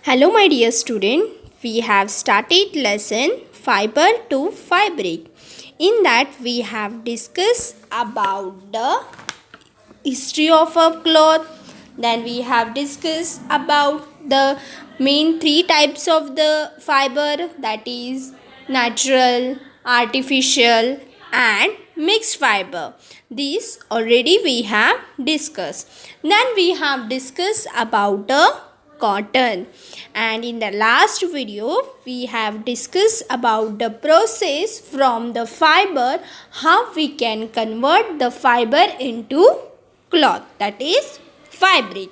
Hello, my dear student. We have started lesson fiber to fabric. In that, we have discussed about the history of a cloth. Then we have discussed about the main three types of the fiber, that is natural, artificial, and mixed fiber. These already we have discussed. Then we have discussed about the cotton, and in the last video we have discussed about the process from the fiber, how we can convert the fiber into cloth, that is fabric.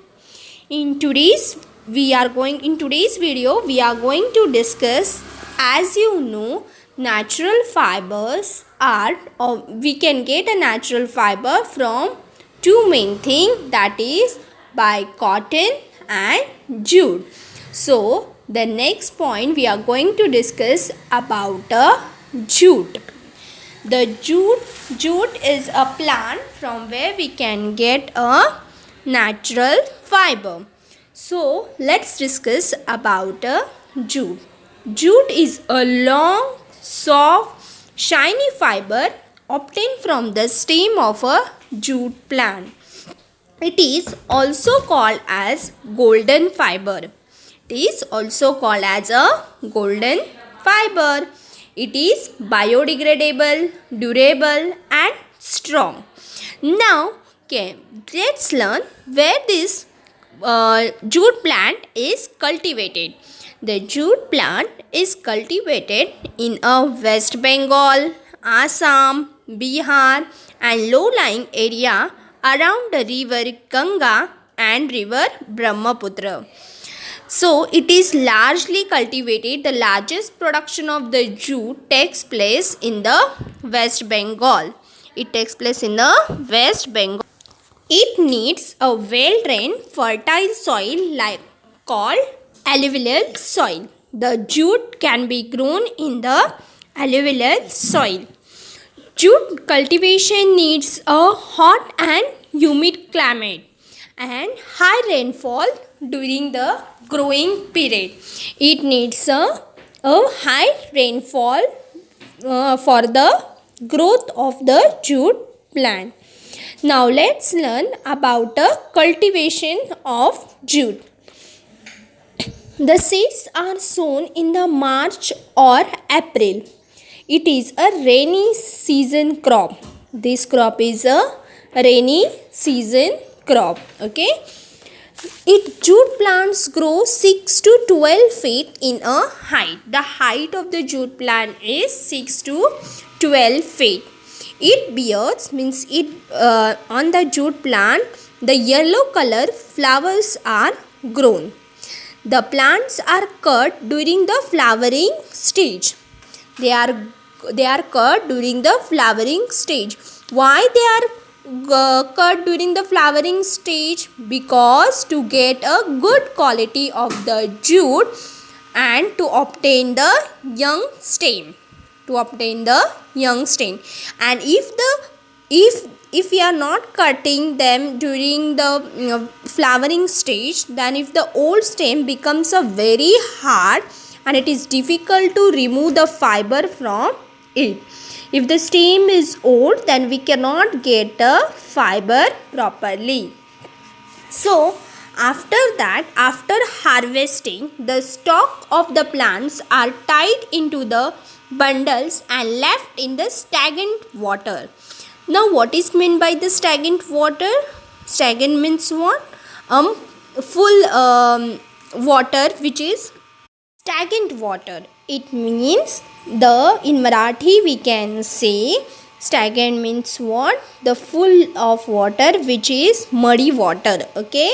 In today's video we are going to discuss, as you know, natural fibers are, or we can get a natural fiber from two main things, that is by cotton and jute. So the next point we are going to discuss about jute. The jute is a plant from where we can get a natural fiber. So let's discuss about jute. Jute is a long, soft, shiny fiber obtained from the stem of a jute plant. It is also called as golden fiber. It is also called as a golden fiber. It is biodegradable, durable, and strong. Now, let's learn where this jute plant is cultivated. The jute plant is cultivated in West Bengal, Assam, Bihar, and low-lying area around the river Ganga and river Brahmaputra. So it is largely cultivated. The largest production of the jute takes place in the West Bengal. It takes place in the West Bengal. It needs a well-drained, fertile soil called alluvial soil. The jute can be grown in the alluvial soil. Jute cultivation needs a hot and humid climate and high rainfall during the growing period. It needs a high rainfall for the growth of the jute plant. Now let's learn about the cultivation of jute. The seeds are sown in the March or April. It is a rainy season crop. This crop is a rainy season crop. Okay. Jute plants grow 6 to 12 feet in a height. The height of the jute plant is 6 to 12 feet. It bears, means on the jute plant, the yellow color flowers are grown. The plants are cut during the flowering stage. They are cut during the flowering stage. Why they are cut during the flowering stage? Because to get a good quality of the jute and to obtain the young stem. And if we are not cutting them during the flowering stage, then if the old stem becomes a very hard and it is difficult to remove the fiber from it. If the stem is old, then we cannot get the fiber properly. So after harvesting, the stalk of the plants are tied into the bundles and left in the stagnant water. Now what is meant by the stagnant water? Stagnant means what? Full water, which is stagnant water. It means in Marathi we can say stagnant means what? The full of water, which is muddy water. Okay.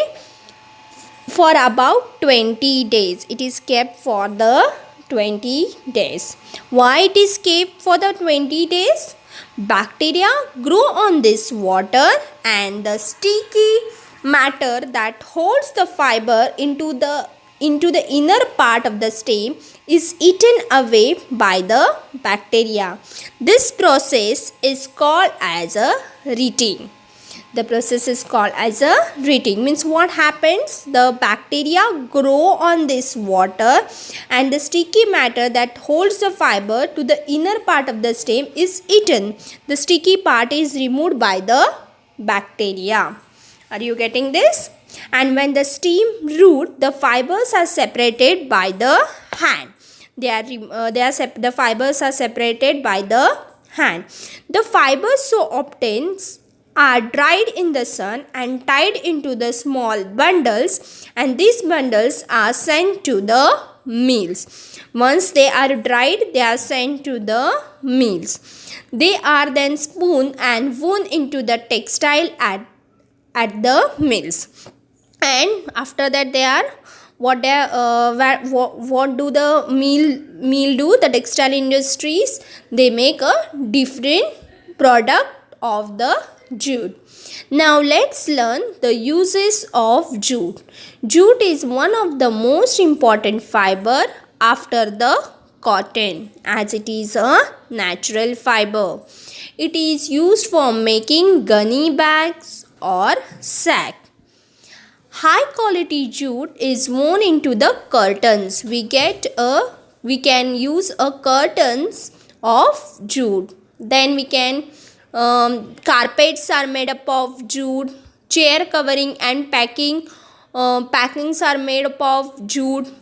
For about 20 days. It is kept for the 20 days. Why it is kept for the 20 days? Bacteria grow on this water and the sticky matter that holds the fiber into the inner part of the stem is eaten away by the bacteria. This process is called as a retting. The process is called as a retting. Means what happens? The bacteria grow on this water and the sticky matter that holds the fiber to the inner part of the stem is eaten. The sticky part is removed by the bacteria. Are you getting this? And when the stem root, the fibers are separated by the hand. The fibers are separated by the hand. The fibers so obtained are dried in the sun and tied into the small bundles, and these bundles are sent to the mills. Once they are dried, they are sent to the mills. They are then spun and woven into the textile at the mills. And after that, they are what do the mill do? The textile industries, they make a different product of the jute. Now let's learn the uses of jute. Jute is one of the most important fiber after the cotton, as it is a natural fiber. It is used for making gunny bags or sack. High quality jute is woven into the curtains. We can use a curtains of jute. Then we can carpets are made up of jute. Chair covering and packings are made up of jute.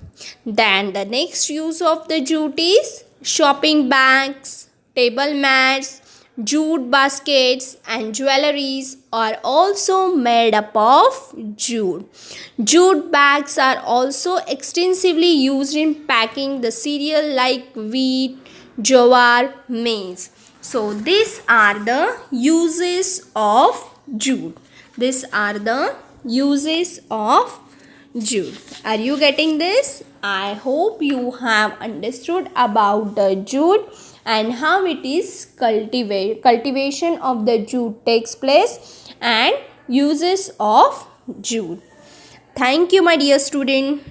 Then the next use of the jute is shopping bags, table mats, jute baskets and jewelries are also made up of jute. Jute bags are also extensively used in packing the cereal like wheat, jowar, maize. So these are the uses of jute. These are the uses of jute. Are you getting this? I hope you have understood about the jute and how it is cultivation of the jute takes place and uses of jute. Thank you, my dear student.